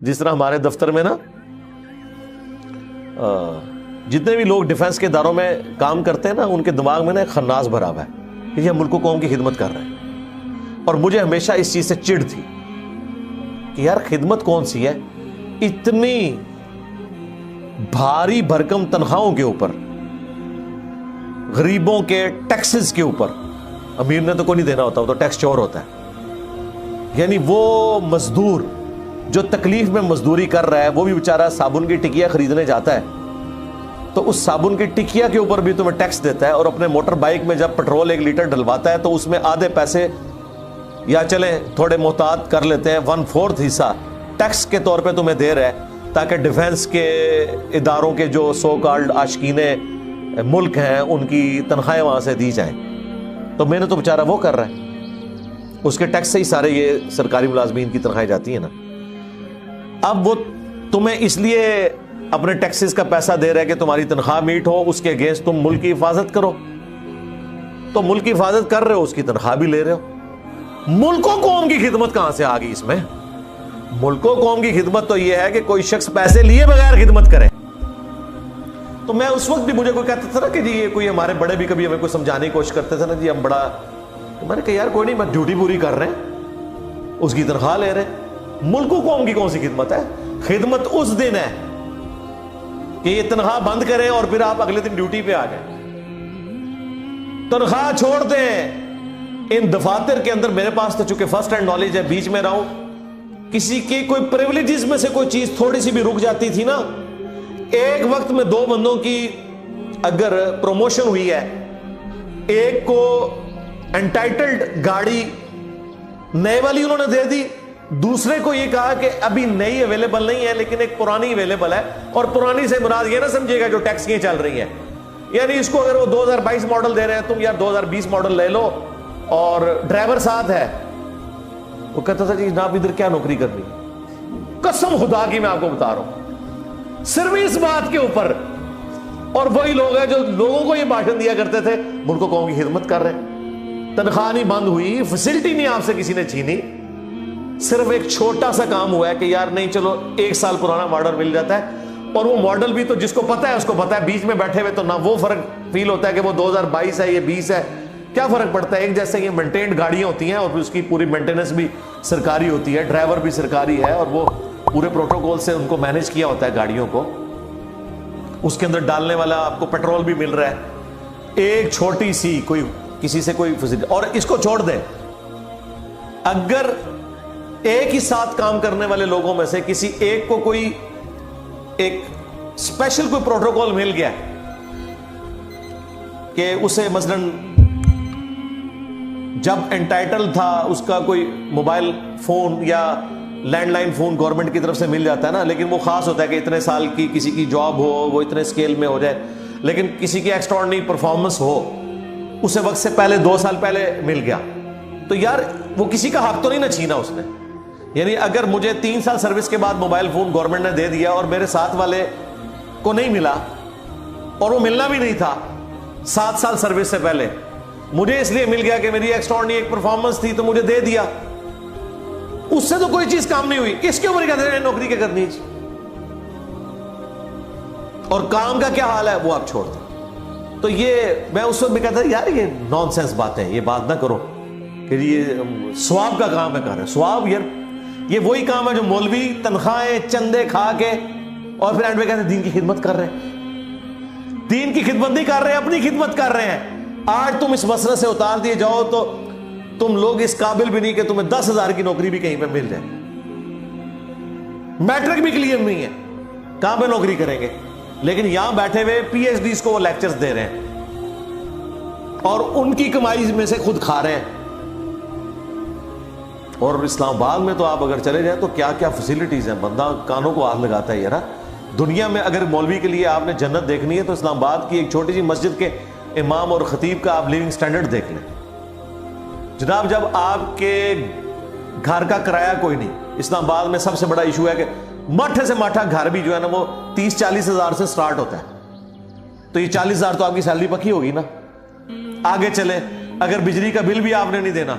जिस तरह हमारे दफ्तर में ना जितने भी लोग डिफेंस के इदारों में काम करते हैं ना, उनके दिमाग में ना एक खन्नास भरा हुआ है कि ये मुल्क कौम की खिदमत कर रहे हैं। और मुझे हमेशा इस चीज से चिढ़ थी कि यार खिदमत कौन सी है, इतनी भारी भरकम तनख्वाहों के ऊपर, गरीबों के टैक्सेस के ऊपर। अमीर ने तो कोई नहीं देना होता, वो तो टैक्स चोर होता है। यानी वो मजदूर जो तकलीफ में मजदूरी कर रहा है, वो भी बेचारा साबुन की टिकिया खरीदने जाता है तो उस साबुन की टिकिया के ऊपर भी तुम्हें टैक्स देता है। और अपने मोटर बाइक में जब पेट्रोल 1 लीटर डलवाता है तो उसमें आधे पैसे, या चले थोड़े मोहतात कर लेते हैं, 1/4 हिस्सा टैक्स के तौर पे तुम्हें दे रहा है ताकि डिफेंस के इदारों के जो सो कॉल्ड आशिकीने मुल्क हैं उनकी तनख्वाहें वहां से दी जाएं। तो मैंने तो बेचारा वो कर रहा है, उसके टैक्स से ही सारे ये सरकारी मुलाजमीन की तनख्वाहें जाती हैं ना। अब वो तुम्हें इसलिए अपने टैक्सेस का पैसा दे रहा है कि तुम्हारी तनख्वाह मीट हो, उसके अगेंस्ट तुम मुल्क की हिफाजत करो। तो मुल्क की हिफाजत कर रहे हो, उसकी तनख्वाह भी ले रहे हो। मुल्कों कौम की खिदमत कहां से आ गई इसमें? मुल्कों कौम की खिदमत तो यह है कि कोई शख्स पैसे लिए बगैर खिदमत करे। तो मैं उस वक्त भी, मुझे कोई कहता था ना कि जी ये कोई, हमारे बड़े भी कभी हमें कोई समझाने की कोशिश करते थे ना जी हम बड़ा, तो मैंने कहा यार कोई नहीं, मैं ड्यूटी पूरी कर रहे हैं, उसकी तनख्वाह ले रहे हैं। मुल्कों कौम की कौन सी खिदमत है? खिदमत उस दिन है कि ये तनख्वाह बंद करें और फिर आप अगले दिन ड्यूटी पे आ जाए। तनख्वाह छोड़ दें। इन दफातर के अंदर, मेरे पास तो चूंकि फर्स्ट हैंड नॉलेज है, बीच में रहा हूं, किसी के कोई प्रिविलेजेस में से कोई चीज थोड़ी सी भी रुक जाती थी ना, एक वक्त में 2 बंदों की अगर प्रमोशन हुई है, एक को एंटाइटल्ड गाड़ी नए वाली उन्होंने दे दी, दूसरे को यह कहा कि अभी नई अवेलेबल नहीं है लेकिन एक पुरानी अवेलेबल है। और पुरानी से मुराद ये ना समझिएगा जो टैक्स की चल रही है, यानी इसको अगर वो 2022 मॉडल दे रहे हैं, तुम यार 2020 मॉडल ले लो और ड्राइवर साथ है। वो कहता था जी जनाब इधर क्या नौकरी करनी, कसम खुदा की मैं आपको बता रहा हूं, सिर्फ इस बात के ऊपर। और वही लोग हैं जो लोगों को ये भाषण दिया करते थे मुल्क कौम की खिदमत कर रहे हैं। तनख्वाह नहीं बंद हुई, फैसिलिटी नहीं आपसे किसी ने छीनी, सिर्फ एक छोटा सा काम हुआ है कि यार नहीं चलो 1 साल पुराना मॉडल मिल जाता है। और वो मॉडल भी तो जिसको पता है उसको पता है, बीच में बैठे हुए तो ना वो फर्क फील होता है कि वो 2022 है ये 20 है, क्या फर्क पड़ता है। एक जैसे ये मेंटेन्ड गाड़ियां होती हैं और उसकी पूरी मेंटेनेंस भी सरकारी होती है, ड्राइवर भी सरकारी है और वो पूरे प्रोटोकॉल से उनको मैनेज किया होता है गाड़ियों को। उसके अंदर डालने वाला आपको पेट्रोल भी मिल रहा है। एक छोटी सी कोई किसी से कोई फैसिलिटी, और इसको छोड़ दें, अगर एक ही साथ काम करने वाले लोगों में से किसी एक को कोई एक स्पेशल कोई प्रोटोकॉल मिल गया कि उसे मसलन जब एंटाइटल था उसका कोई मोबाइल फोन या लैंडलाइन फोन गवर्नमेंट की तरफ से मिल जाता है ना, लेकिन वो खास होता है कि इतने साल की किसी की जॉब हो, वो इतने स्केल में हो जाए, लेकिन किसी की एक्स्ट्राऑर्डिनरी परफॉर्मेंस हो, उसे वक्त से पहले 2 साल पहले मिल गया, तो यार वो किसी का हक तो नहीं ना छीना उसने। यानी अगर मुझे 3 साल सर्विस के बाद मोबाइल फोन गवर्नमेंट ने दे दिया और मेरे साथ वाले को नहीं मिला, और वो मिलना भी नहीं था 7 साल सर्विस से पहले, मुझे इसलिए मिल गया कि मेरी एक्स्ट्राऑर्डिनरी एक परफॉर्मेंस थी तो मुझे दे दिया, उससे तो कोई चीज काम नहीं हुई। इसके ऊपर कहते हैं नौकरी क्या करनी है, और काम का क्या हाल है वो आप छोड़ दें। तो ये मैं उस वक्त भी कहता यार ये नॉनसेंस बातें, ये बात ना करो कि ये स्वाब का काम है कर रहे। स्वाब यार ये वही काम है जो मौलवी तनख्वाहें चंदे खा के और फिर एंड में कहते हैं दीन की खिदमत कर रहे हैं। दीन की खिदमत नहीं कर रहे, अपनी खिदमत कर रहे हैं। आज तुम इस मसले से उतार दिए जाओ तो तुम लोग इस काबिल भी नहीं कि तुम्हें 10,000 की नौकरी भी कहीं पे मिल जाए, मैट्रिक भी क्लियर नहीं है, कहां पे नौकरी करेंगे। लेकिन यहां बैठे हुए पीएचडी को वो लेक्चर्स दे रहे हैं और उनकी कमाई में से खुद खा रहे हैं। और इस्लामाबाद में तो आप अगर चले जाए तो क्या क्या फैसिलिटीज हैं, बंदा कानों को हाथ लगाता है यार। दुनिया में अगर मौलवी के लिए आपने जन्नत देखनी है तो इस्लामाबाद की एक छोटी सी मस्जिद के इमाम और खतीब का आप लिविंग स्टैंडर्ड देख लें जनाब। जब आपके घर का किराया कोई नहीं, इस्लामाबाद में सबसे बड़ा इशू है कि माठे से माठा घर भी जो है ना वो 30-40 हजार से स्टार्ट होता है, तो ये 40 हजार तो आपकी सैलरी पक्की होगी ना। आगे चले, अगर बिजली का बिल भी आपने नहीं देना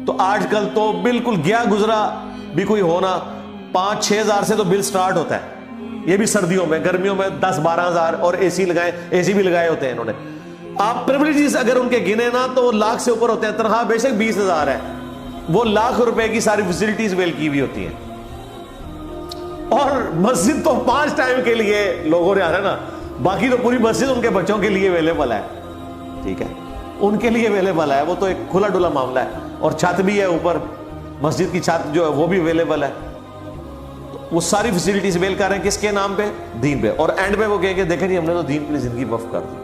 तो आजकल तो बिल्कुल गया गुजरा भी कोई होना 5-6 हज़ार से तो बिल स्टार्ट होता है, ये भी सर्दियों में, गर्मियों में 10-12 हज़ार, और एसी भी लगाए होते हैं इन्होंने। आप प्रिविलेजेस अगर उनके गिने ना तो वो लाख से ऊपर होते हैं। तनख्वाह बेशक 20 हज़ार है, वो लाख रुपए की सारी फैसिलिटीज वेल की हुई होती हैं। और मस्जिद तो 5 टाइम के लिए लोगों ने आना ना, बाकी तो पूरी मस्जिद उनके बच्चों के लिए अवेलेबल है, ठीक है, उनके लिए अवेलेबल है, वो तो एक खुला डुला मामला है। और छत भी है ऊपर, मस्जिद की छत जो है वो भी अवेलेबल है। तो वो सारी फैसिलिटीज अवेल कर रहे हैं किसके नाम पे? दीन पे। और एंड पे वो कहेंगे देखें जी हमने तो दीन के लिए जिंदगी वक्फ कर दी,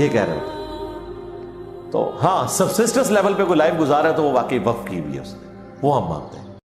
ये कह रहे हो। तो हाँ, सबसिस्टेंस लेवल पे कोई लाइफ गुजारा है तो वो वाकई वक्फ की हुई है उसने, वो हम मानते हैं।